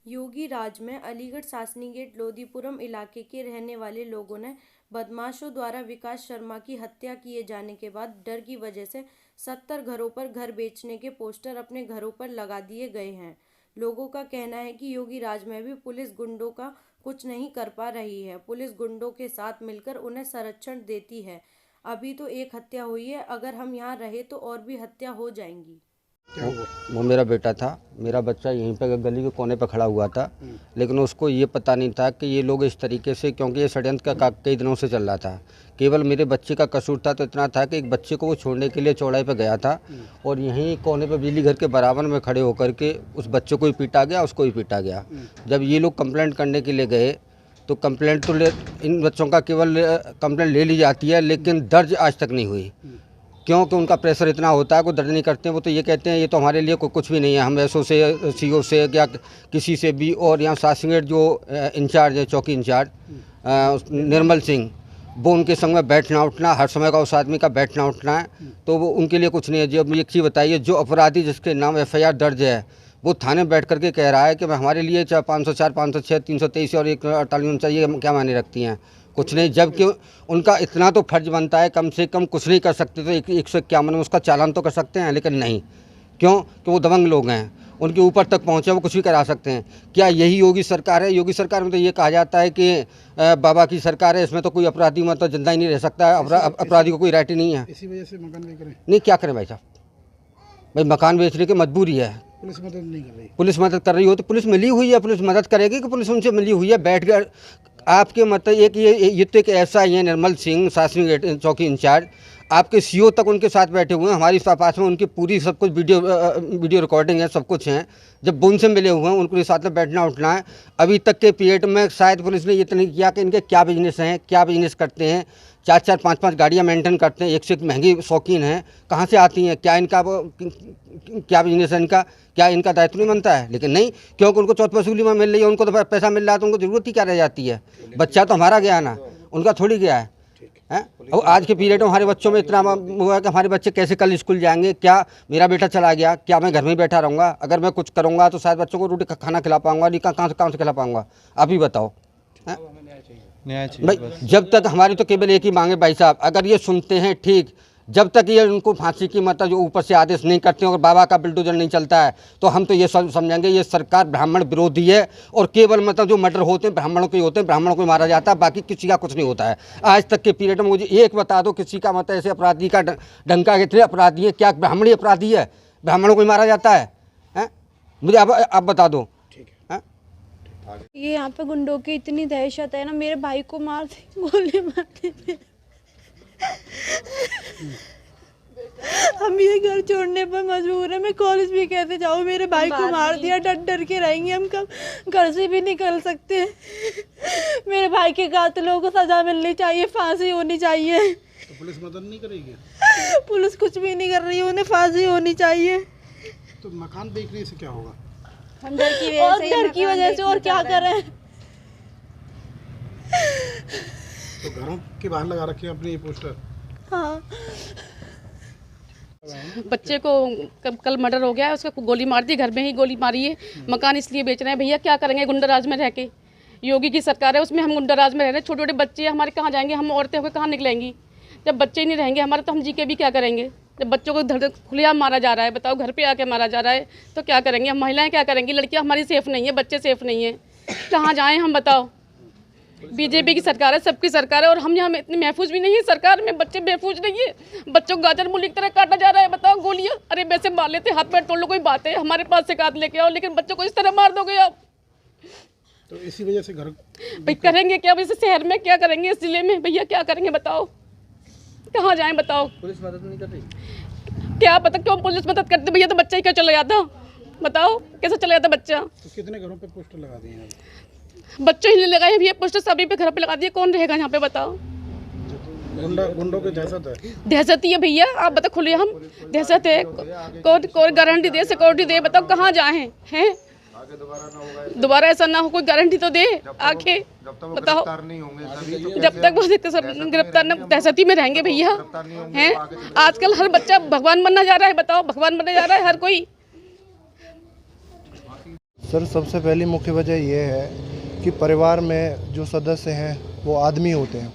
योगी राज में अलीगढ़ सासनी गेट लोधीपुरम इलाके के रहने वाले लोगों ने बदमाशों द्वारा विकास शर्मा की हत्या किए जाने के बाद डर की वजह से 70 घरों पर घर बेचने के पोस्टर अपने घरों पर लगा दिए गए हैं। लोगों का कहना है कि योगी राज में भी पुलिस गुंडों का कुछ नहीं कर पा रही है। पुलिस गुंडों के साथ मिलकर उन्हें संरक्षण देती है। अभी तो एक हत्या हुई है, अगर हम यहाँ रहे तो और भी हत्या हो जाएंगी। वो मेरा बेटा था। मेरा बच्चा यहीं पे गली के कोने पे खड़ा हुआ था, लेकिन उसको ये पता नहीं था कि ये लोग इस तरीके से, क्योंकि ये षड्यंत्र का कई दिनों से चल रहा था। केवल मेरे बच्चे का कसूर था तो इतना था कि एक बच्चे को वो छोड़ने के लिए चौड़ाई पे गया था और यहीं कोने पे बिजली घर के बराबर में खड़े होकर के उस बच्चे को ही पीटा गया, उसको ही पीटा गया। जब ये लोग कंप्लेंट करने के लिए गए तो कंप्लेंट तो इन बच्चों का केवल कंप्लेंट ले ली जाती है, लेकिन दर्ज आज तक नहीं हुई, क्योंकि उनका प्रेशर इतना होता है, कोई दर्ज नहीं करते हैं। वो तो ये कहते हैं ये तो हमारे लिए कुछ भी नहीं है, हम एसओ से, सीओ से या किसी से भी। और यहाँ सासंगेट जो इंचार्ज है, चौकी इंचार्ज निर्मल सिंह, वो उनके संग में बैठना उठना हर समय का उस आदमी का बैठना उठना है, तो वो उनके लिए कुछ नहीं है। जो एक चीज़ बताइए, जो अपराधी जिसके नाम FIR दर्ज है वो थाने बैठ करके कह रहा है कि हमारे लिए चाहे 504, 506, 323 और 148 चाहिए, क्या मायने रखती हैं? कुछ नहीं। जबकि उनका इतना तो फर्ज बनता है, कम से कम कुछ नहीं कर सकते तो 151 में उसका चालान तो कर सकते हैं, लेकिन नहीं। क्यों? कि वो दबंग लोग हैं, उनके ऊपर तक पहुँचे, वो कुछ भी करा सकते हैं। क्या यही योगी सरकार है? योगी सरकार में तो ये कहा जाता है कि बाबा की सरकार है, इसमें तो कोई अपराधी मतलब जिंदा ही नहीं रह सकता, अपराधी को कोई राइट ही नहीं है। इसी वजह से मकान नहीं करें। नहीं, क्या करें भाई साहब? भाई मकान बेचने की मजबूरी है। पुलिस मदद नहीं कर रही। पुलिस मदद कर रही हो तो पुलिस मिली हुई है, पुलिस मदद करेगी कि पुलिस उनसे मिली हुई है? बैठ कर आपके मतलब एक ये तो एक ऐसा ही है, निर्मल सिंह सासनी गेट चौकी इंचार्ज, आपके CO तक उनके साथ बैठे हुए हैं। हमारी पास में उनकी पूरी सब कुछ वीडियो रिकॉर्डिंग है, सब कुछ है। जब वो उनसे मिले हुए हैं, उनके साथ में बैठना उठना है। अभी तक के पीरियड में शायद पुलिस ने ये तो नहीं किया कि इनके क्या बिजनेस हैं, क्या बिजनेस करते हैं। 4-4, 5-5 गाड़ियाँ मेंटेन करते हैं, एक से एक महंगी शौकीन हैं, कहाँ से आती हैं, क्या इनका क्या बिजनेस है इनका, क्या इनका दायित्व नहीं बनता है? लेकिन नहीं, क्योंकि उनको चौथ वसूली में मिल रही है, उनको तो पैसा मिल रहा है, तो उनको ज़रूरत ही क्या रह जाती है? बच्चा तो हमारा गया ना, उनका थोड़ी गया है। और आज के पीरियड में हमारे बच्चों में इतना हुआ है कि हमारे बच्चे कैसे कल स्कूल जाएंगे? क्या मेरा बेटा चला गया, क्या मैं घर में ही बैठा रहूँगा? अगर मैं कुछ करूँगा तो शायद बच्चों को रोटी खाना खिला पाऊँगा, नहीं कहाँ से खिला पाऊँगा? आप ही बताओ। न्याय चाहिए भाई जब तक हमारी तो केवल एक ही मांगे भाई साहब, अगर ये सुनते हैं ठीक, जब तक ये उनको फांसी की मतलब जो ऊपर से आदेश नहीं करते हैं और बाबा का बिल्डोजर नहीं चलता है, तो हम तो ये समझेंगे ये सरकार ब्राह्मण विरोधी है और केवल मतलब जो मर्डर होते हैं ब्राह्मणों के होते हैं, ब्राह्मणों को मारा जाता है, बाकी किसी का कुछ नहीं होता है। आज तक के पीरियड में मुझे एक बता दो किसी का मतलब ऐसे अपराधी का डंका कितने अपराधी है, क्या ब्राह्मणी अपराधी है? ब्राह्मणों को मारा जाता है? मुझे आप बता दो। ये यहाँ पे गुंडों की इतनी दहशत है ना, मेरे भाई को मारते, गोली मारते थे। हम ये घर छोड़ने पर मजबूर है, मैं कॉलेज भी कैसे जाऊँ? मेरे भाई को मार दिया, डर डर के रहेंगे हम, कब घर से भी निकल सकते हैं। मेरे भाई के कातिलों को सजा मिलनी चाहिए, फांसी होनी चाहिए। तो पुलिस मदद नहीं करेगी? पुलिस कुछ भी नहीं कर रही है, उन्हें फांसी होनी चाहिए। तो मकान बेचने से क्या होगा? हम डर की वजह से और क्या करें? तो घरों के बाहर लगा रखे हैं अपने ये पोस्टर। हाँ, बच्चे को कल मर्डर हो गया है, उसको गोली मार दी, घर में ही गोली मारी है। मकान इसलिए बेच रहे हैं भैया, क्या करेंगे गुंडा राज में रह के? योगी की सरकार है, उसमें हम गुंडा राज में रह रहे हैं। छोटे छोटे बच्चे हमारे कहाँ जाएंगे? हम औरतें होकर कहाँ निकलेंगी? जब बच्चे ही नहीं रहेंगे हमारे तो हम जी के भी क्या करेंगे? जब बच्चों को धड़ खुलेआम मारा जा रहा है, बताओ, घर पे आके मारा जा रहा है, तो क्या करेंगे हम? महिलाएं क्या करेंगी? लड़कियां हमारी सेफ नहीं है, बच्चे सेफ नहीं है, कहाँ जाएं हम? बताओ। बीजेपी की सरकार है, सबकी सरकार है, और हम यहाँ में इतने महफूज भी नहीं है सरकार में, बच्चे महफूज नहीं है। बच्चों को गाजर मूली की तरह काटा जा रहा है, बताओ, गोलियां। अरे वैसे मार लेते, हाथ पैर तोड़ लो, कोई बात है, हमारे पास से काट लेके आओ, लेकिन बच्चों को इस तरह मार दोगे आप? तो इसी वजह से घर भाई करेंगे क्या? वैसे शहर में क्या करेंगे, इस जिले में भैया क्या करेंगे? बताओ, कहाँ जाएं? बताओ। पुलिस मदद नहीं कर रही? क्या पता क्यों पुलिस मदद करती भैया, तो बच्चा ही क्या चला जाता? बताओ कैसे चला जाता बच्चा? तो कितने घरों पे पोस्टर लगा दिए हैं? बच्चे ही नहीं लगाए भैया पोस्टर, सभी पे घर पे लगा दिए, कौन रहेगा यहाँ पे? बताओ। गुंडों के दहशत है। दहशत ही है भैया, आप बताओ, खुले हम दहशत है। कोई गारंटी दे, सिक्योरिटी दे, बताओ कहाँ जाए हैं? दोबारा ऐसा ना हो, कोई गारंटी तो दे आके, बताओ। जब तक वो गिरफ्तार न, दहशती में रहेंगे भैया, हैं? आजकल हर बच्चा भगवान बनना जा रहा है, बताओ, भगवान बनने जा रहा है हर कोई। सर सबसे पहली मुख्य वजह यह है कि परिवार में जो सदस्य हैं वो आदमी होते हैं।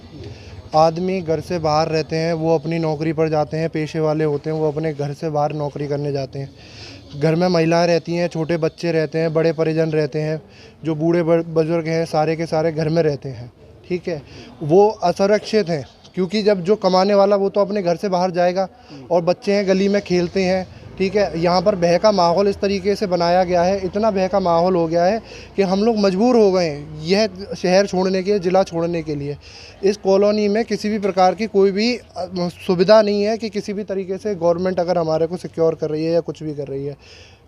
आदमी घर से बाहर रहते हैं, वो अपनी नौकरी पर जाते हैं, पेशे वाले होते हैं, वो अपने घर से बाहर नौकरी करने जाते हैं। घर में महिलाएं रहती हैं, छोटे बच्चे रहते हैं, बड़े परिजन रहते हैं, जो बूढ़े बुजुर्ग हैं सारे के सारे घर में रहते हैं। ठीक है, वो असुरक्षित हैं क्योंकि जब जो कमाने वाला वो तो अपने घर से बाहर जाएगा और बच्चे हैं गली में खेलते हैं। ठीक है, यहाँ पर भय का माहौल इस तरीके से बनाया गया है, इतना भय का माहौल हो गया है कि हम लोग मजबूर हो गए हैं यह शहर छोड़ने के, ज़िला छोड़ने के लिए। इस कॉलोनी में किसी भी प्रकार की कोई भी सुविधा नहीं है कि किसी भी तरीके से गवर्नमेंट अगर हमारे को सिक्योर कर रही है या कुछ भी कर रही है।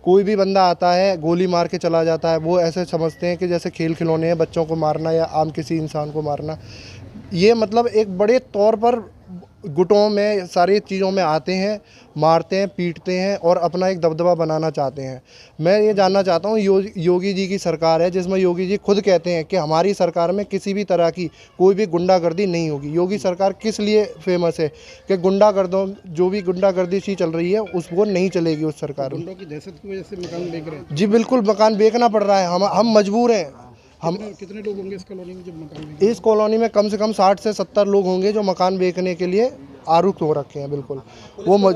कोई भी बंदा आता है गोली मार के चला जाता है। वो ऐसे समझते हैं कि जैसे खेल खिलौने हैं, बच्चों को मारना या आम किसी इंसान को मारना। ये मतलब एक बड़े तौर पर गुटों में सारी चीज़ों में आते हैं, मारते हैं, पीटते हैं और अपना एक दबदबा बनाना चाहते हैं। मैं ये जानना चाहता हूँ, योगी जी की सरकार है जिसमें योगी जी खुद कहते हैं कि हमारी सरकार में किसी भी तरह की कोई भी गुंडागर्दी नहीं होगी। योगी सरकार किस लिए फेमस है कि गुंडागर्दों जो भी गुंडागर्दी सी चल रही है उसको नहीं चलेगी उस सरकार में। गुंडों की दहशत की वजह से मकान बेच रहे हैं। जी बिल्कुल, मकान बेचना पड़ रहा है। हम मजबूर हैं। कितने लोग होंगे इस कॉलोनी में जो मकान इस कॉलोनी में कम से कम 60 से 70 लोग होंगे जो मकान बेचने के लिए आरुक्त हो रखे हैं। बिल्कुल वो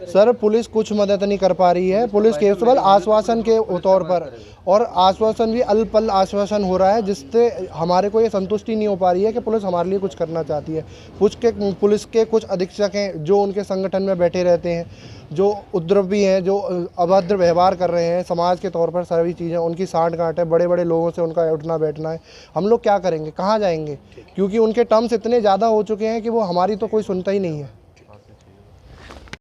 सर पुलिस कुछ मदद नहीं कर पा रही है। पुलिस केवल आश्वासन के तौर पर, और आश्वासन भी अल्पल आश्वासन हो रहा है जिससे हमारे को ये संतुष्टि नहीं हो पा रही है कि पुलिस हमारे लिए कुछ करना चाहती है। पुलिस के कुछ अधीक्षक हैं जो उनके संगठन में बैठे रहते हैं, जो उपद्रवी हैं, जो अभद्र व्यवहार कर रहे हैं समाज के तौर पर। सभी चीज़ें उनकी साठ गांठ है, बड़े बड़े लोगों से उनका उठना बैठना है। हम लोग क्या करेंगे, कहाँ जाएंगे, क्योंकि उनके टर्म्स इतने ज़्यादा हो चुके हैं कि वो हमारी तो कोई सुनता ही नहीं है।